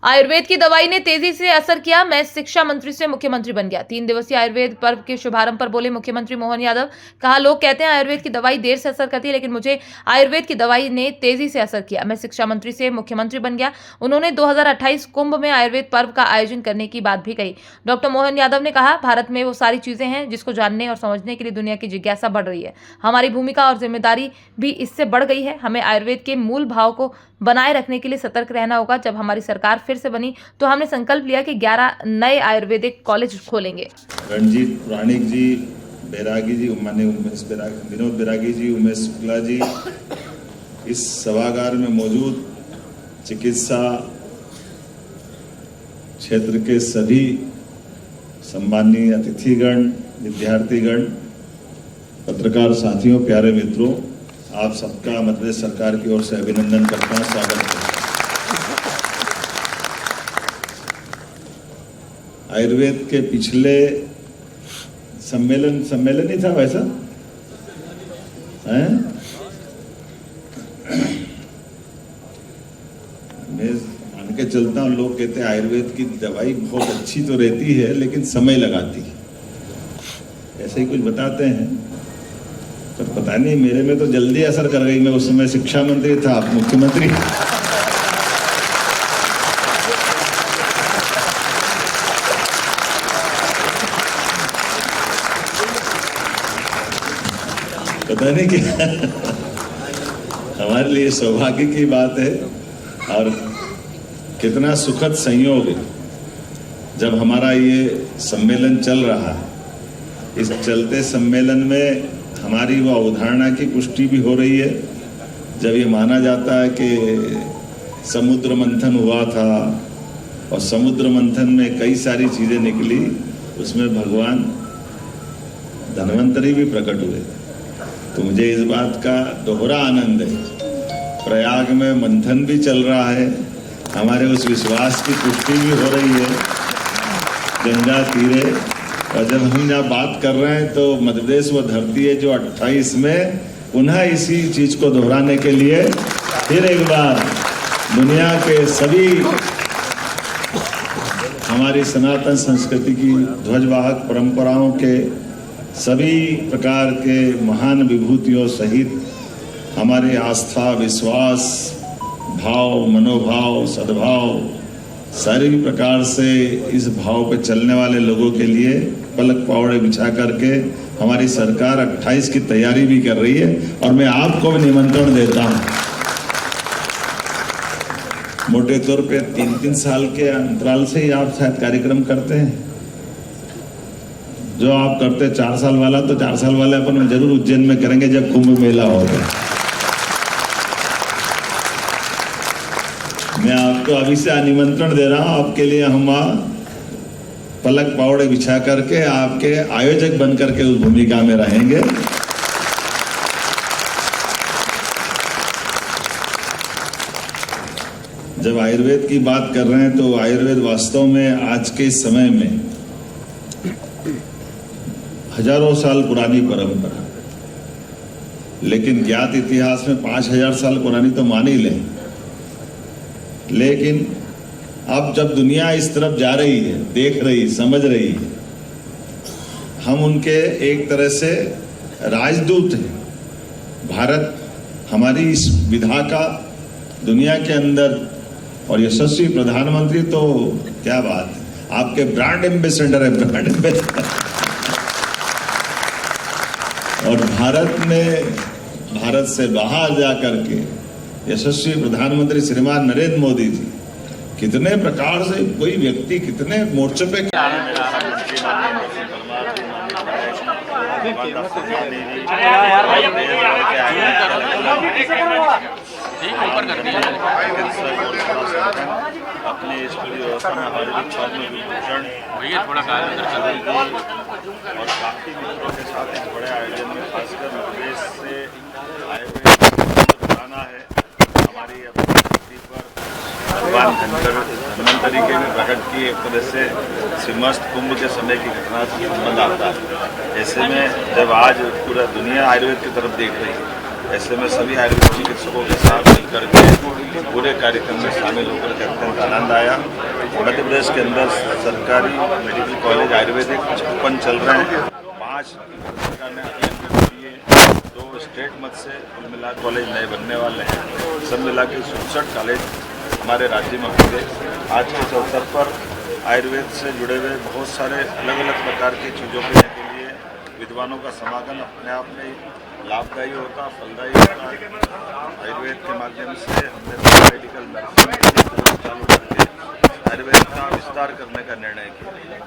आयुर्वेद की दवाई ने तेजी से असर किया, मैं शिक्षा मंत्री से मुख्यमंत्री बन गया। 3 दिवसीय आयुर्वेद पर्व के शुभारंभ पर बोले मुख्यमंत्री मोहन यादव। कहा, लोग कहते हैं आयुर्वेद की दवाई देर से असर करती है, लेकिन मुझे आयुर्वेद की दवाई ने तेजी से असर किया। मैं शिक्षा मंत्री से मुख्यमंत्री बन गया। उन्होंने 2028 कुंभ में आयुर्वेद पर्व का आयोजन करने की बात भी कही। डॉक्टर मोहन यादव ने कहा, भारत में वो सारी चीजें हैं जिसको जानने और समझने के लिए दुनिया की जिज्ञासा बढ़ रही है। हमारी भूमिका और जिम्मेदारी भी इससे बढ़ गई है। हमें आयुर्वेद के मूल भाव को बनाए रखने के लिए सतर्क रहना होगा। जब हमारी सरकार फिर से बनी तो हमने संकल्प लिया कि 11 नए आयुर्वेदिक कॉलेज खोलेंगे। रणजीत प्राणिक जी, बैरागी जी, विनोद बैरागी जी, उमेश शुक्ला जी, इस सभागार में मौजूद चिकित्सा क्षेत्र के सभी सम्माननीय अतिथिगण, विद्यार्थीगण, पत्रकार साथियों, प्यारे मित्रों, आप सबका मध्य प्रदेश सरकार की ओर से अभिनंदन करता हूं, स्वागत करता हूं। आयुर्वेद के पिछले सम्मेलन ही था वैसा है? मैं मान के चलता हूं, लोग कहते हैं आयुर्वेद की दवाई बहुत अच्छी तो रहती है लेकिन समय लगाती है, ऐसे ही कुछ बताते हैं। तो पता नहीं, मेरे में तो जल्दी असर कर गई। मैं उस समय शिक्षा मंत्री था, आप मुख्यमंत्री। पता नहीं क्या हमारे लिए सौभाग्य की बात है और कितना सुखद संयोग है जब हमारा ये सम्मेलन चल रहा है। इस चलते सम्मेलन में हमारी वो अवधारणा की पुष्टि भी हो रही है। जब ये माना जाता है कि समुद्र मंथन हुआ था और समुद्र मंथन में कई सारी चीजें निकली, उसमें भगवान धन्वंतरी भी प्रकट हुए, तो मुझे इस बात का दोहरा आनंद है। प्रयाग में मंथन भी चल रहा है, हमारे उस विश्वास की पुष्टि भी हो रही है गंगा तीरे। और जब हम यहाँ बात कर रहे हैं तो मध्य प्रदेश वो धरती है जो 28 में पुनः इसी चीज को दोहराने के लिए फिर एक बार दुनिया के सभी हमारी सनातन संस्कृति की ध्वजवाहक परंपराओं के सभी प्रकार के महान विभूतियों सहित हमारे आस्था, विश्वास, भाव, मनोभाव, सद्भाव, सारे प्रकार से इस भाव पे चलने वाले लोगों के लिए पलक पावड़े बिछा करके हमारी सरकार 28 की तैयारी भी कर रही है। और मैं आपको भी निमंत्रण देता हूं। मोटे तौर पे 3-3 साल के अंतराल से ही आप शायद कार्यक्रम करते हैं। जो आप करते 4 साल वाला, तो 4 साल वाले अपन जरूर उज्जैन में करेंगे जब कुंभ मेला होगा। मैं आपको अभी से निमंत्रण दे रहा हूं। आपके लिए हम पलक पावड़े बिछा करके आपके आयोजक बन करके उस भूमिका में रहेंगे। जब आयुर्वेद की बात कर रहे हैं तो आयुर्वेद वास्तव में आज के समय में हजारों साल पुरानी परंपरा, लेकिन ज्ञात इतिहास में 5000 साल पुरानी तो मान ही लें। लेकिन अब जब दुनिया इस तरफ जा रही है, देख रही, समझ रही है, हम उनके एक तरह से राजदूत हैं। भारत हमारी इस विधा का दुनिया के अंदर, और यशस्वी प्रधानमंत्री तो क्या बात है, आपके ब्रांड एम्बेसडर है, ब्रांड एम्बेसडर। और भारत से बाहर जाकर के यशस्वी प्रधानमंत्री श्रीमान नरेंद्र मोदी जी कितने प्रकार से कोई व्यक्ति कितने मोर्चे पे अपने स्टूडियो व्यवस्था में हमारे विभूषण थोड़ा और बाकी मित्रों के साथ इस बड़े आयोजन में खासकर मध्य से आयुर्वेद बताना है। हमारी धरती पर भगवान धन्वंतरी के भी प्रकट की एक तरह से श्रीमस्त कुंभ के समय की घटना से संबंध आता है। ऐसे में जब आज पूरा दुनिया आयुर्वेद की तरफ देख रही है ऐसे में सभी आयुर्वेद चिकित्सकों के साथ मिलकर के पूरे कार्यक्रम में शामिल होकर के अत्यंत आनंद आया। मध्य प्रदेश के अंदर सरकारी मेडिकल कॉलेज आयुर्वेदिक 56 चल रहे हैं, 5 सरकार ने अध्ययन किए, 2 स्टेट मत से कुल मिला कॉलेज नए बनने वाले हैं। सब मिला के 67 कॉलेज हमारे राज्य में होंगे। आज के इस अवसर पर आयुर्वेद से जुड़े हुए बहुत सारे अलग अलग प्रकार की चीज़ों के लिए विद्वानों का समागम अपने आप में लाभदायी होता, फलदायी होता। आयुर्वेद के माध्यम से हमने मेडिकल नर्सिंग चालू करके आयुर्वेद का विस्तार करने का निर्णय किया।